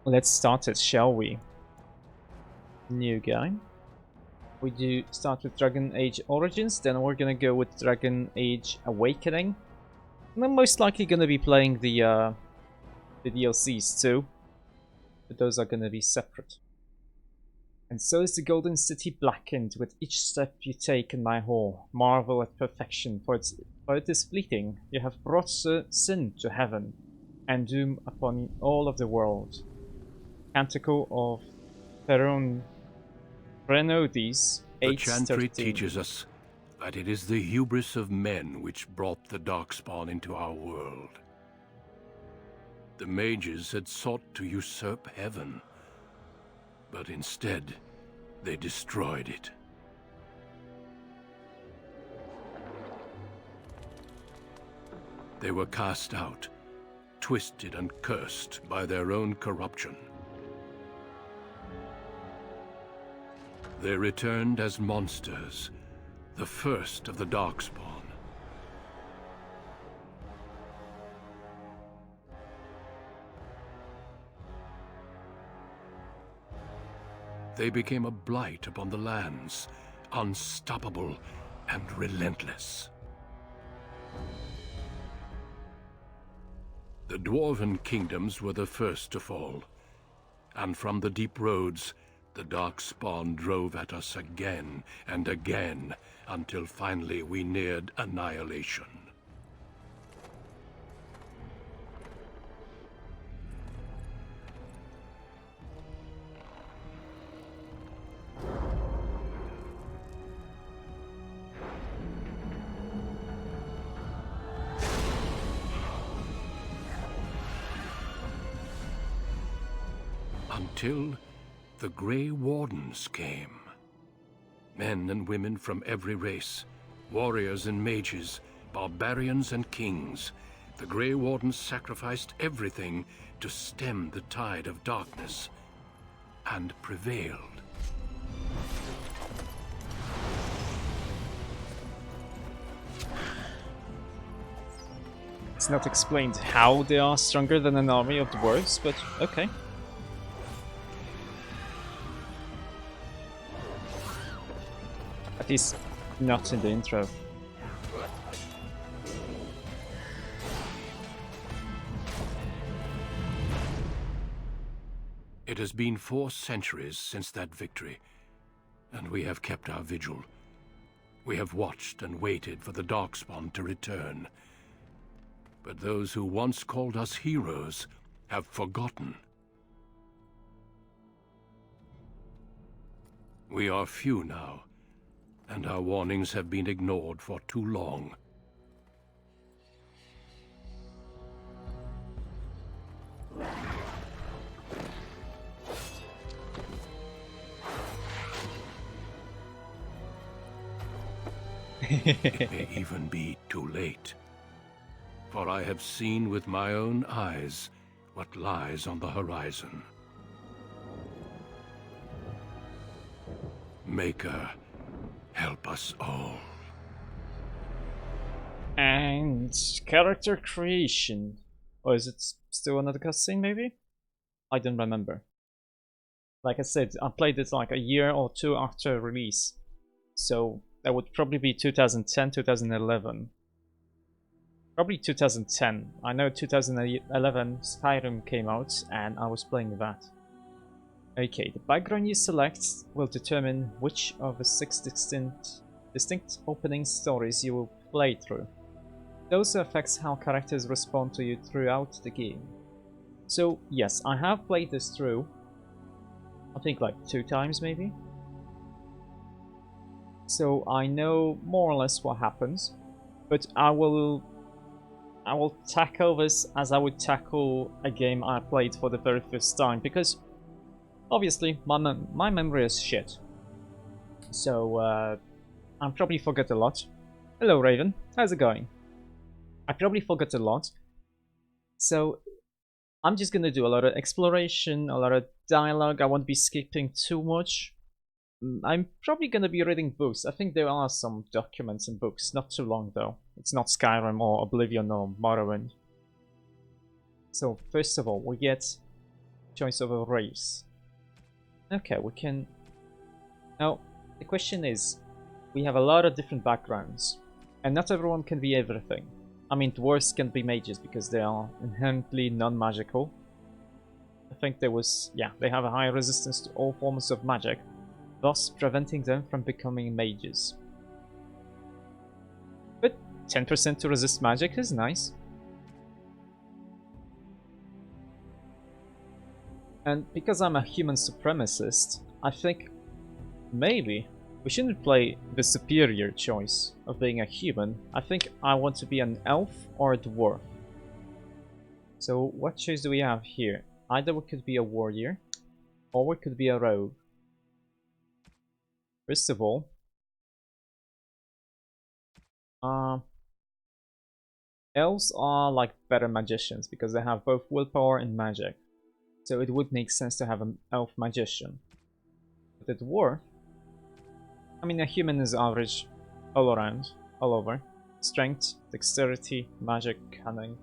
Let's start it, shall we? New game. We do start with Dragon Age Origins, then we're gonna go with Dragon Age Awakening. And I'm most likely gonna be playing the DLCs too, but those are gonna be separate. And so is the Golden City blackened with each step you take in my hall. Marvel at perfection, for it is fleeting. You have brought sin to heaven, and doom upon all of the world. Canticle of Renodies, The chantry 8:13. teaches us that it is the hubris of men which brought the Darkspawn into our world. The mages had sought to usurp heaven, but instead, they destroyed it. They were cast out, twisted and cursed by their own corruption. They returned as monsters, the first of the Darkspawn. They became a blight upon the lands, unstoppable and relentless. The Dwarven kingdoms were the first to fall, and from the deep roads, the Darkspawn drove at us again and again, until finally we neared annihilation. Until the Grey Wardens came. Men and women from every race, warriors and mages, barbarians and kings. The Grey Wardens sacrificed everything to stem the tide of darkness, and prevailed. It's not explained how they are stronger than an army of dwarves, but okay. At least not in the intro. It has been 4 centuries since that victory, and we have kept our vigil. We have watched and waited for the Darkspawn to return. But those who once called us heroes have forgotten. We are few now, and our warnings have been ignored for too long. It may even be too late. For I have seen with my own eyes what lies on the horizon. Maker, help us all. And character creation. Or is it still another cutscene, maybe? I don't remember. Like I said, I played it like a year or two after release. So that would probably be 2010, 2011. Probably 2010. I know 2011 Skyrim came out and I was playing that. Okay, the background you select will determine which of the 6 distinct opening stories you will play through. It also affects how characters respond to you throughout the game. So yes, I have played this through. I think like 2 times maybe. So I know more or less what happens, but I will tackle this as I would tackle a game I played for the very first time, because obviously my memory is shit. So I probably forget a lot. Hello Raven, how's it going? I probably forgot a lot. So I'm just gonna do a lot of exploration, a lot of dialogue. I won't be skipping too much. I'm probably gonna be reading books. I think there are some documents and books, not too long though. It's not Skyrim or Oblivion or Morrowind. So first of all, we get choice of a race. Okay, we can... Now, the question is, we have a lot of different backgrounds, and not everyone can be everything. I mean, dwarves can be mages because they are inherently non-magical. I think there was... yeah, they have a high resistance to all forms of magic, thus preventing them from becoming mages. But 10% to resist magic is nice. And because I'm a human supremacist, I think maybe we shouldn't play the superior choice of being a human. I think I want to be an elf or a dwarf. So what choice do we have here? Either we could be a warrior, or we could be a rogue. First of all, elves are like better magicians because they have both willpower and magic. So it would make sense to have an elf magician. But a dwarf, I mean, a human is average all around, all over. Strength, dexterity, magic, cunning.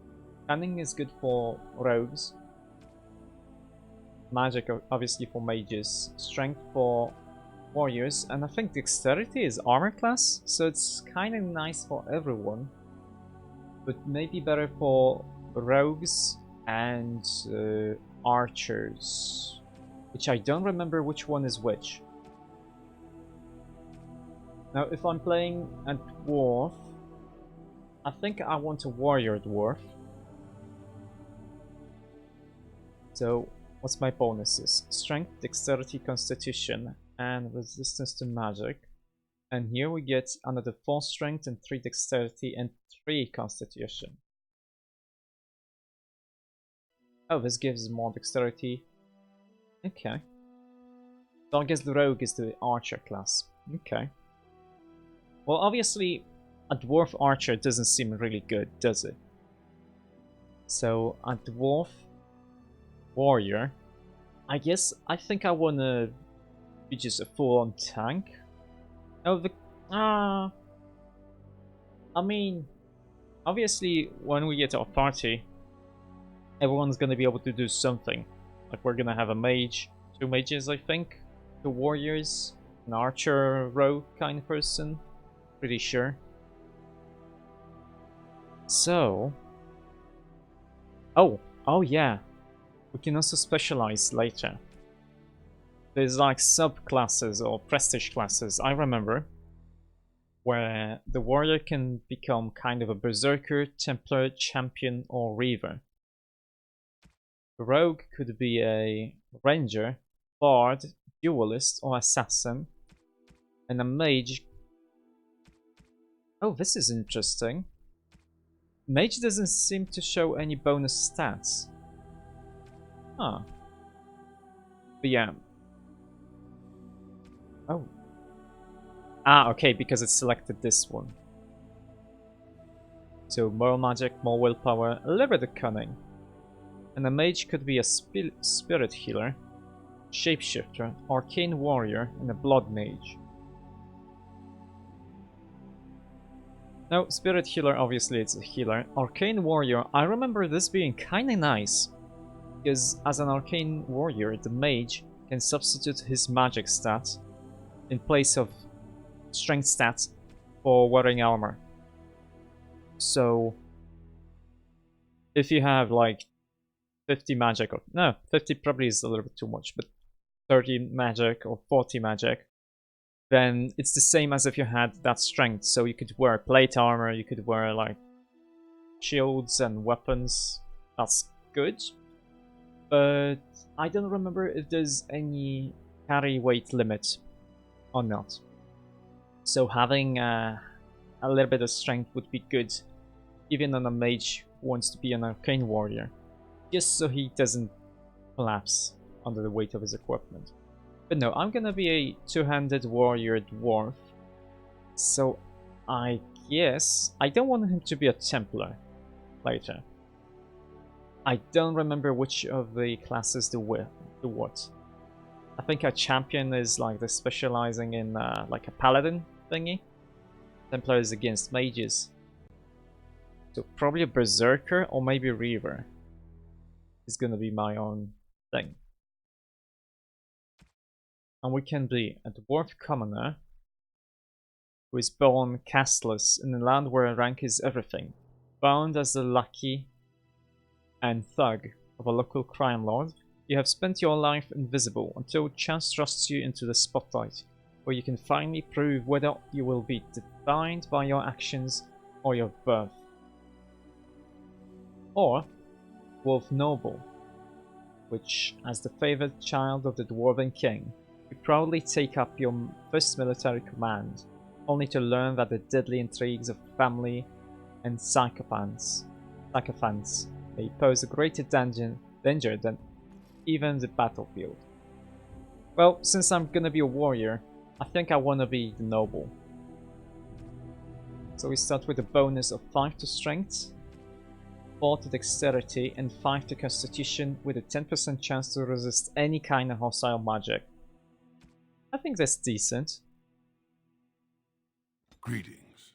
Cunning is good for rogues. Magic, obviously, for mages. Strength for warriors. And I think dexterity is armor class, so it's kind of nice for everyone. But maybe better for rogues and archers. Which I don't remember which one is which. Now, if I'm playing a dwarf, I think I want a warrior dwarf. So, what's my bonuses? Strength, dexterity, constitution, and resistance to magic. And here we get another 4 strength and 3 dexterity and 3 constitution. Oh, this gives more dexterity. Okay. So I guess the rogue is the archer class. Okay. Well, obviously, a dwarf archer doesn't seem really good, does it? So, a dwarf warrior. I guess I think I wanna be just a full-on tank. Oh, I mean, obviously, when we get to our party, everyone's gonna be able to do something. Like, we're gonna have a mage, 2 mages, I think, 2 warriors, an archer, rogue kind of person. Pretty sure. So... Oh yeah. We can also specialize later. There's like subclasses or prestige classes, I remember, where the warrior can become kind of a berserker, templar, champion, or reaver. The rogue could be a ranger, bard, duelist, or assassin. And a mage... Oh, this is interesting. Mage doesn't seem to show any bonus stats. Huh. But yeah. Oh. Ah, okay, because it selected this one. So, more magic, more willpower, a little bit of cunning. And a mage could be a spirit healer, shapeshifter, arcane warrior, and a blood mage. Now, spirit healer, obviously it's a healer. Arcane warrior, I remember this being kinda nice. Because as an arcane warrior, the mage can substitute his magic stats in place of strength stats for wearing armor. So, if you have like 50 magic, or no, 50 probably is a little bit too much, but 30 magic or 40 magic, then it's the same as if you had that strength. So you could wear plate armor, you could wear like shields and weapons. That's good. But I don't remember if there's any carry weight limit or not. So having a little bit of strength would be good, even on a mage who wants to be an arcane warrior, just so he doesn't collapse under the weight of his equipment. But no, I'm gonna be a 2-handed warrior dwarf, so I guess I don't want him to be a Templar later. I don't remember which of the classes do what. I think a champion is like the specializing in like a paladin thingy. Templar is against mages. So probably a berserker or maybe a reaver is gonna be my own thing. And we can be a dwarf commoner who is born casteless in a land where rank is everything, bound as the lackey and thug of a local crime lord. You have spent your life invisible until chance thrusts you into the spotlight, where you can finally prove whether you will be defined by your actions or your birth. Or Wolf Noble, which, as the favoured child of the Dwarven King, you proudly take up your first military command, only to learn that the deadly intrigues of family and sycophants may pose a greater danger than even the battlefield. Well, since I'm gonna be a warrior, I think I wanna be the noble. So we start with a bonus of 5 to strength, 4 to dexterity, and 5 to constitution, with a 10% chance to resist any kind of hostile magic. I think that's decent. Greetings.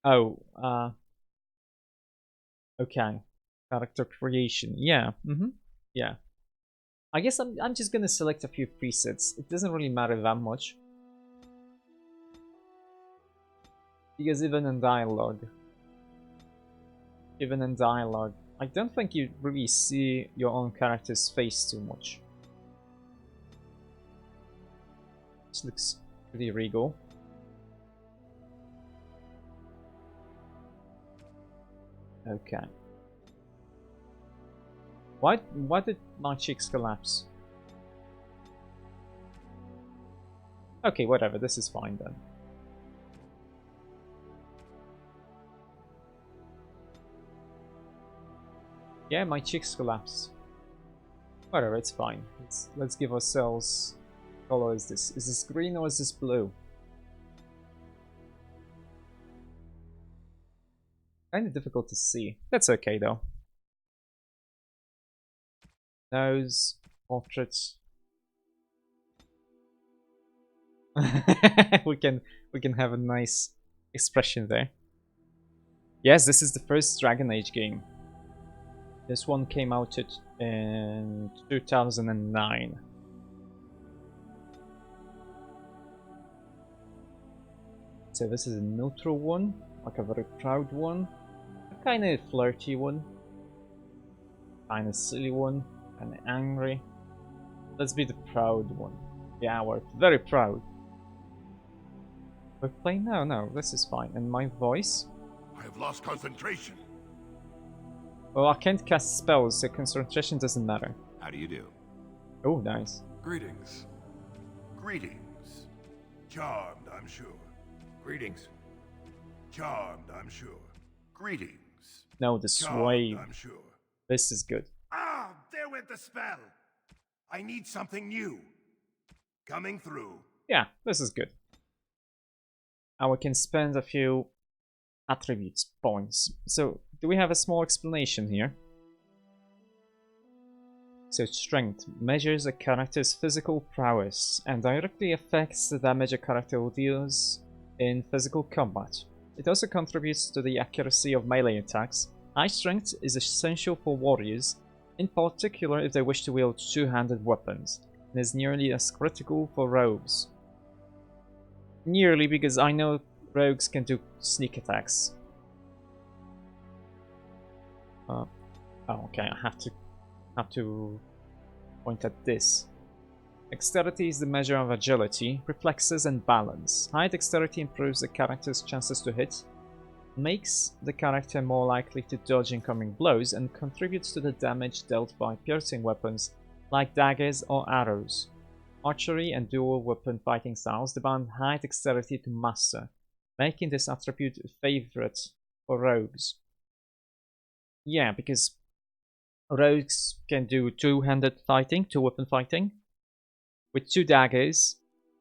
Oh, okay. Character creation. Yeah, yeah. I guess I'm just gonna select a few presets. It doesn't really matter that much. Because even in dialogue, I don't think you really see your own character's face too much. This looks pretty regal. Okay. Why did my cheeks collapse? Okay, whatever, this is fine then. Yeah, my cheeks collapsed. Whatever, it's fine. Let's give ourselves... What color is this? Is this green or is this blue? Kinda difficult to see. That's okay though. Nose, portraits. we can have a nice expression there. Yes, this is the first Dragon Age game. This one came out in 2009. So this is a neutral one, like a very proud one, a kind of flirty one, kind of silly one, kind of angry. Let's be the proud one. Yeah, we're very proud. We're playing now? No, this is fine. And my voice? I have lost concentration. Well, I can't cast spells, so concentration doesn't matter. How do you do? Oh, nice. Greetings. Greetings. Charmed, I'm sure. Greetings. Charmed, I'm sure. Greetings. No, the sway. I'm sure. This is good. Ah, there went the spell. I need something new. Coming through. Yeah, this is good. And we can spend a few attributes points. So, do we have a small explanation here? So, strength measures a character's physical prowess and directly affects the damage a character deals in physical combat. It also contributes to the accuracy of melee attacks. High strength is essential for warriors, in particular if they wish to wield two-handed weapons, and is nearly as critical for rogues. Nearly, because I know rogues can do sneak attacks. Oh, okay, I have to point at this. Dexterity is the measure of agility, reflexes, and balance. High dexterity improves the character's chances to hit, makes the character more likely to dodge incoming blows, and contributes to the damage dealt by piercing weapons like daggers or arrows. Archery and dual weapon fighting styles demand high dexterity to master, making this attribute a favorite for rogues. Yeah, because rogues can do two-handed fighting, two-weapon fighting, with two daggers,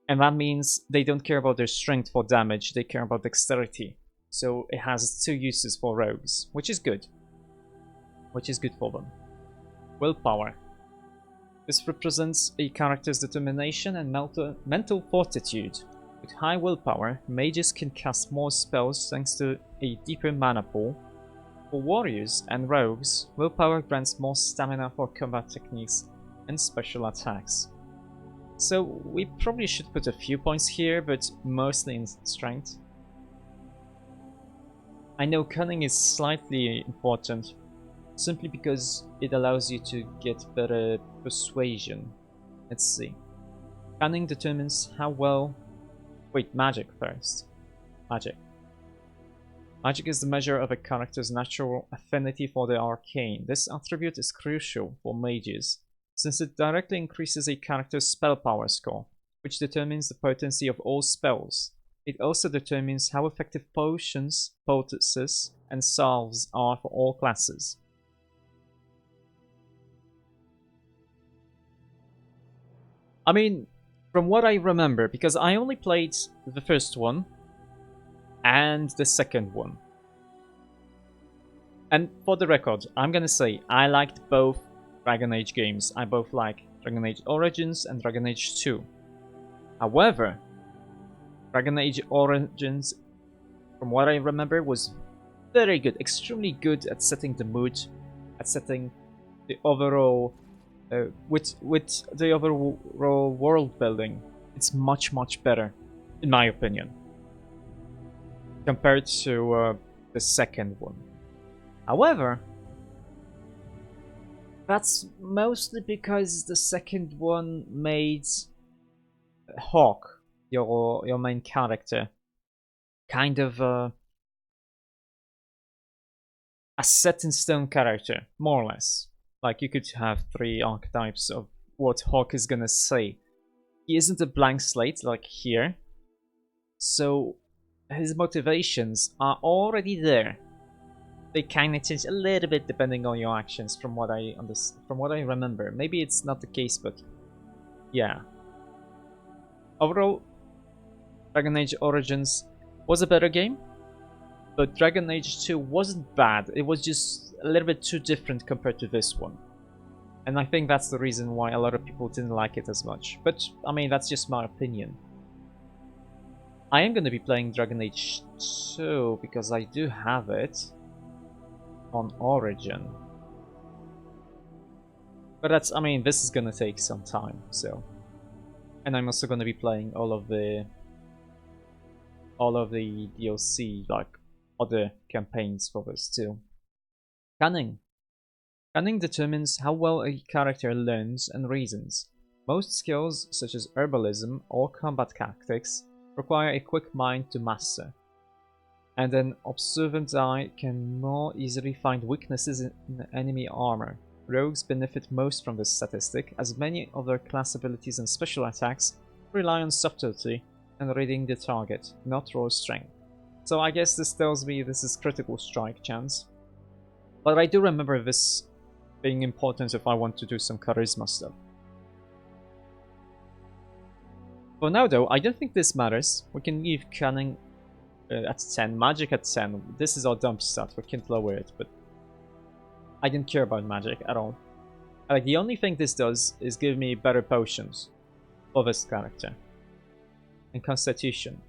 and that means they don't care about their strength for damage, they care about dexterity. So it has two uses for rogues, which is good. Which is good for them. Willpower. This represents a character's determination and mental fortitude. With high willpower, mages can cast more spells thanks to a deeper mana pool. For warriors and rogues, willpower grants more stamina for combat techniques and special attacks. So we probably should put a few points here, but mostly in strength. I know cunning is slightly important, simply because it allows you to get better persuasion. Let's see. Cunning determines how well... Wait, magic first. Magic. Magic is the measure of a character's natural affinity for the arcane. This attribute is crucial for mages, since it directly increases a character's spell power score, which determines the potency of all spells. It also determines how effective potions, poultices, and salves are for all classes. I mean, from what I remember, because I only played the first one and the second one. And for the record, I'm gonna say I liked both Dragon Age games. I both like Dragon Age Origins and Dragon Age 2. However, Dragon Age Origins, from what I remember, was very good, extremely good at setting the mood, at setting the overall, with the overall world building. It's much better, in my opinion, compared to the second one. However, that's mostly because the second one made Hawk, your main character, kind of a set in stone character, more or less. Like, you could have 3 archetypes of what Hawk is gonna say. He isn't a blank slate like here, so his motivations are already there. They kind of change a little bit depending on your actions, from what I remember. Maybe it's not the case, but yeah. Overall, Dragon Age Origins was a better game, but Dragon Age 2 wasn't bad. It was just a little bit too different compared to this one. And I think that's the reason why a lot of people didn't like it as much. But, I mean, that's just my opinion. I am going to be playing Dragon Age 2 because I do have it on Origin. But that's, I mean, this is going to take some time, so... And I'm also going to be playing all of the DLC, like other campaigns for this too. Cunning. Cunning determines how well a character learns and reasons. Most skills, such as herbalism or combat tactics, require a quick mind to master, and an observant eye can more easily find weaknesses in enemy armor. Rogues benefit most from this statistic, as many other class abilities and special attacks rely on subtlety and reading the target, not raw strength. So I guess this tells me this is critical strike chance. But I do remember this being important if I want to do some charisma stuff. For now though, I don't think this matters. We can leave cunning at 10, magic at 10. This is our dump stat, we can't lower it, but I didn't care about magic at all. Like, the only thing this does is give me better potions for this character. And constitution.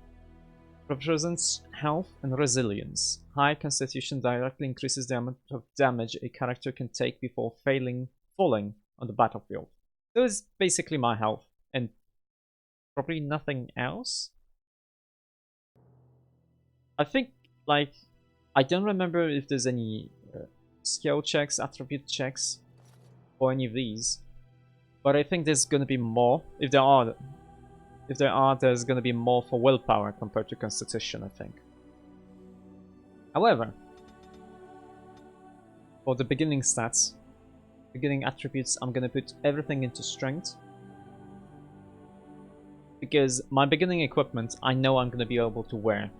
Represents health and resilience. High constitution directly increases the amount of damage a character can take before falling on the battlefield. So it's basically my health, and probably nothing else. I think, like, I don't remember if there's any skill checks, attribute checks, or any of these, but I think there's gonna be more. If there are, there's gonna be more for willpower compared to constitution, I think. However, for the beginning stats, beginning attributes, I'm gonna put everything into strength, because my beginning equipment I know I'm gonna be able to wear,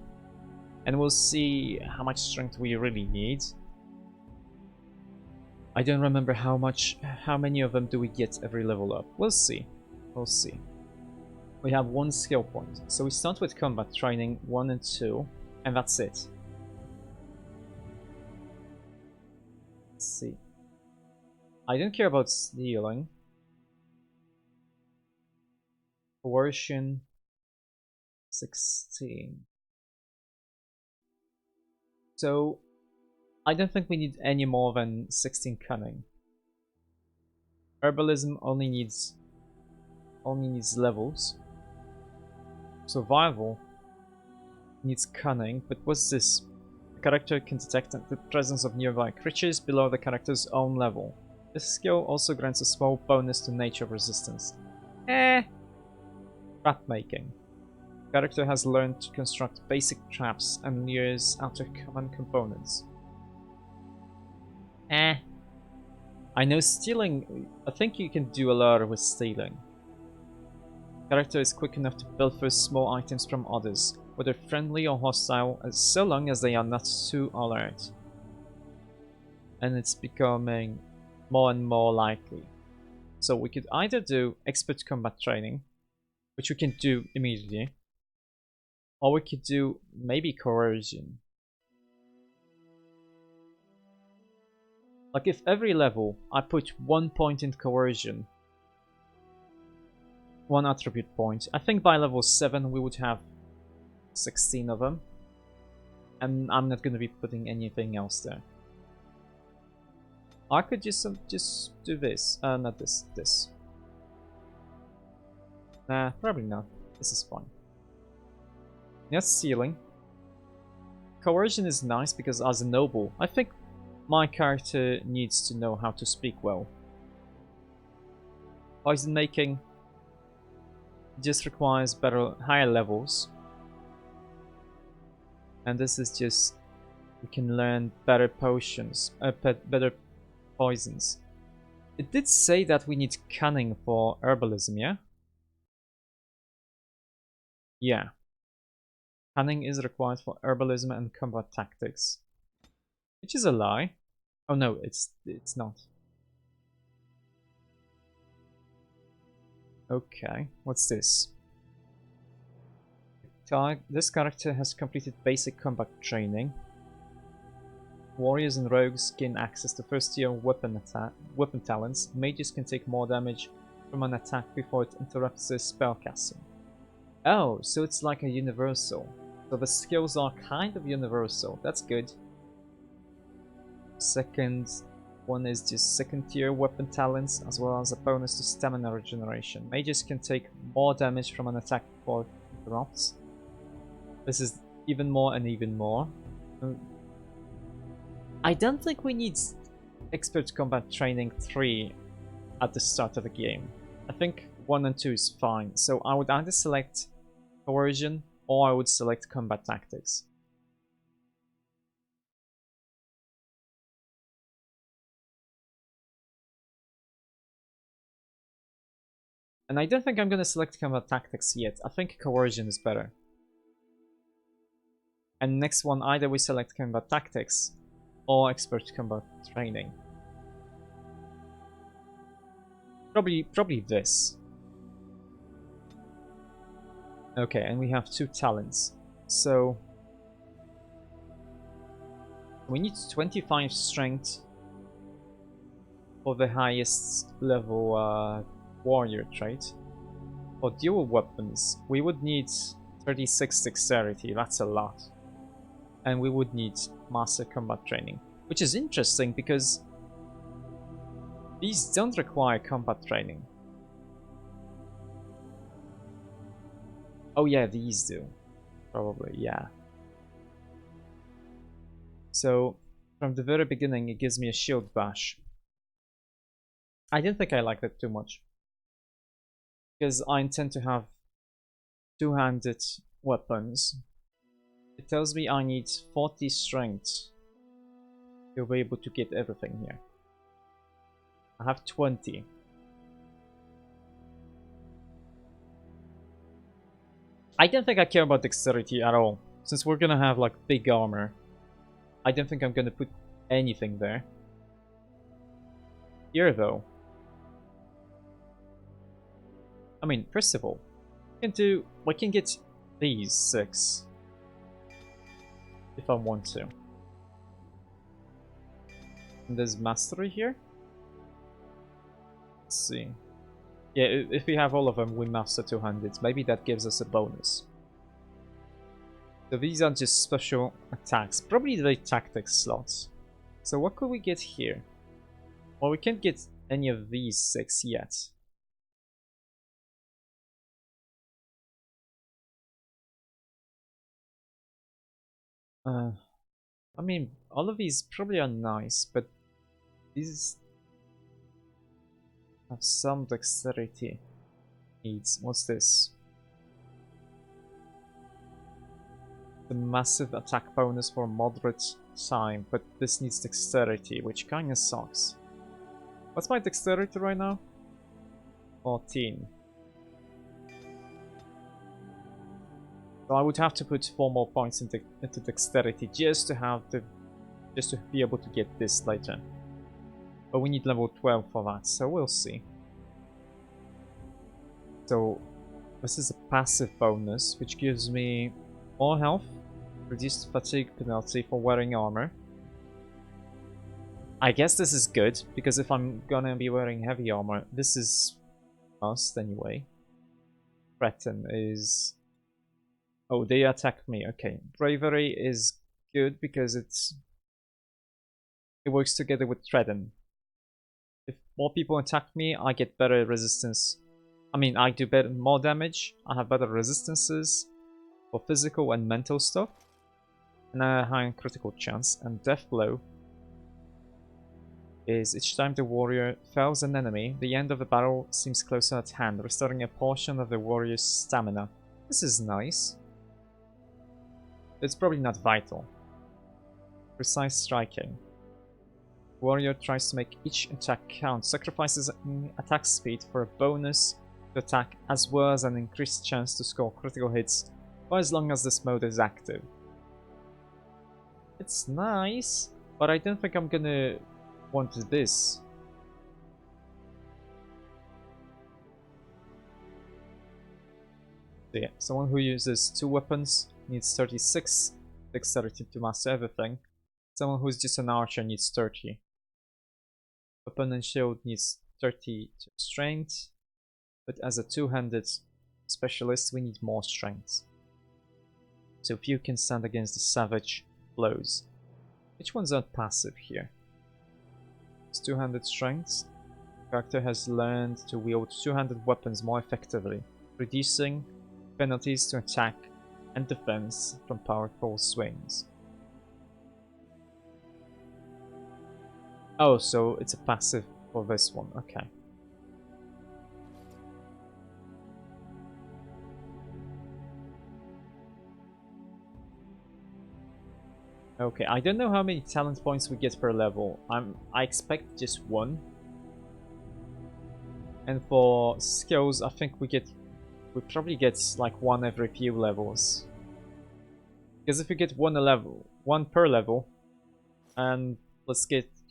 and we'll see how much strength we really need. I don't remember how many of them do we get every level up. We'll see. We'll see. We have 1 skill point. So we start with combat training 1 and 2, and that's it. Let's see. I don't care about stealing. Coercion 16. So I don't think we need any more than 16 cunning. Herbalism only needs levels. Survival needs cunning, but what's this? The character can detect the presence of nearby creatures below the character's own level. This skill also grants a small bonus to nature resistance. Trap making. The character has learned to construct basic traps and lures out of common components. I know stealing. I think you can do a lot with stealing. The character is quick enough to pilfer small items from others, whether friendly or hostile, so long as they are not too alert. And it's becoming more and more likely. So we could either do expert combat training, which we can do immediately, or we could do maybe coercion. Like if every level I put 1 point in coercion, 1 attribute point, I think by level 7 we would have 16 of them. And I'm not going to be putting anything else there. I could just do this. Not this. This. Nah, probably not. This is fine. Not stealing. Coercion is nice because as a noble, I think my character needs to know how to speak well. Poison making just requires higher levels. And this is just, we can learn better potions, better poisons. It did say that we need cunning for herbalism, yeah? Yeah. Cunning is required for herbalism and combat tactics. Which is a lie. Oh no, it's not. Okay, what's this? This character has completed basic combat training. Warriors and rogues gain access to first tier weapon talents. Mages can take more damage from an attack before it interrupts their spellcasting. Oh, so it's like a universal. So the skills are kind of universal. That's good. Second one is just second tier weapon talents, as well as a bonus to stamina regeneration. Mages can take more damage from an attack before it interrupts. This is even more and even more. I don't think we need expert combat training 3 at the start of the game. I think 1 and 2 is fine. So I would either select coercion or I would select combat tactics. And I don't think I'm going to select combat tactics yet. I think coercion is better. And next one, either we select combat tactics or expert combat training. Probably this. Okay, and we have 2 talents. So we need 25 strength for the highest level warrior trait. For dual weapons, we would need 36 dexterity. That's a lot. And we would need master combat training, which is interesting because these don't require combat training. Oh yeah, these do. Probably, yeah. So, from the very beginning it gives me a shield bash. I didn't think I liked it too much. Because I intend to have two-handed weapons. It tells me I need 40 strength to be able to get everything here. I have 20. I don't think I care about dexterity at all. Since we're gonna have like big armor, I don't think I'm gonna put anything there. Here though. I mean, first of all, we can get these 6. If I want to. And there's mastery here. Let's see. Yeah, if we have all of them, we master 200. Maybe that gives us a bonus. So these are just special attacks. Probably the tactics slots. So what could we get here? Well, we can get any of these 6 yet. I mean, all of these probably are nice, but these have some dexterity needs. What's this? The massive attack bonus for moderate time, but this needs dexterity, which kinda sucks. What's my dexterity right now? 14. So I would have to put 4 more points into dexterity just to be able to get this later. But we need level 12 for that, so we'll see. So this is a passive bonus, which gives me more health, reduced fatigue penalty for wearing armor. I guess this is good, because if I'm gonna be wearing heavy armor, this is must anyway. Threaten is... Oh, they attacked me, okay. Bravery is good because it works together with Threaten. If more people attack me, I get better resistance. I mean, I do more damage, I have better resistances for physical and mental stuff, and a higher critical chance. And Death Blow is each time the warrior fells an enemy, the end of the battle seems closer at hand, restoring a portion of the warrior's stamina. This is nice. It's probably not vital. Precise striking. Warrior tries to make each attack count, sacrifices attack speed for a bonus to attack as well as an increased chance to score critical hits for as long as this mode is active. It's nice, but I don't think I'm gonna want this. So yeah, someone who uses 2 weapons needs 36 dexterity to master everything. Someone who's just an archer needs 30. Weapon and shield needs 30 to strength, but as a 2-handed specialist we need more strength. So few can stand against the savage blows. Which ones are passive here? It's 2-handed strength. The character has learned to wield 2-handed weapons more effectively, reducing penalties to attack and defense from powerful swings. Oh, so it's a passive for this one, okay. Okay, I don't know how many talent points we get per level. I expect just 1. And for skills, I think we probably get like 1 every few levels. Because if we get 1 per level, and let's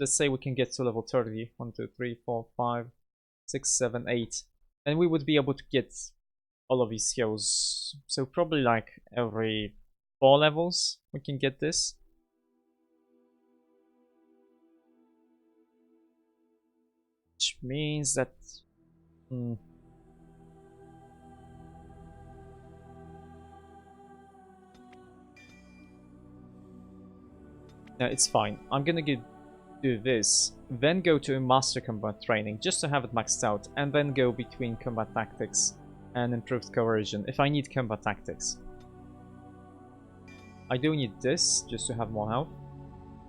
say we can get to level 30, 1, 2, 3, 4, 5, 6, 7, 8, then we would be able to get all of these skills. So probably like every 4 levels we can get this. Which means that... No, it's fine. I'm gonna do this, then go to Master Combat Training, just to have it maxed out, and then go between Combat Tactics and Improved Coercion, if I need Combat Tactics. I do need this, just to have more health.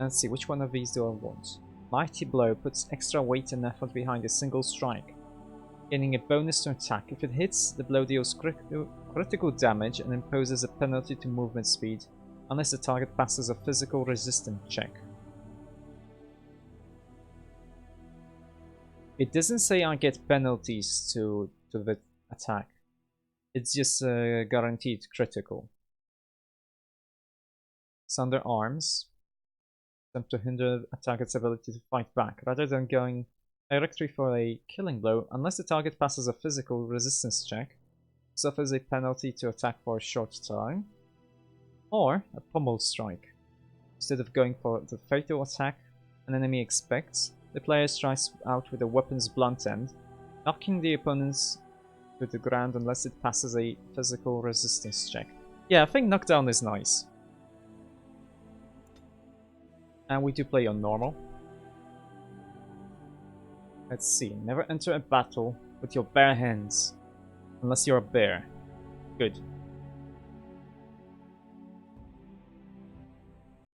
Let's see, which one of these do I want? Mighty Blow puts extra weight and effort behind a single strike, gaining a bonus to attack. If it hits, the blow deals critical damage and imposes a penalty to movement speed, unless the target passes a physical resistance check. It doesn't say I get penalties to the attack. It's just a guaranteed critical. Sunder Arms. Attempt to hinder a target's ability to fight back, rather than going directly for a killing blow. Unless the target passes a physical resistance check, suffers a penalty to attack for a short time. Or a pommel strike. Instead of going for the fatal attack an enemy expects, the player strikes out with a weapon's blunt end, knocking the opponents to the ground unless it passes a physical resistance check. Yeah, I think knockdown is nice. And we do play on normal. Let's see. Never enter a battle with your bare hands. Unless you're a bear. Good.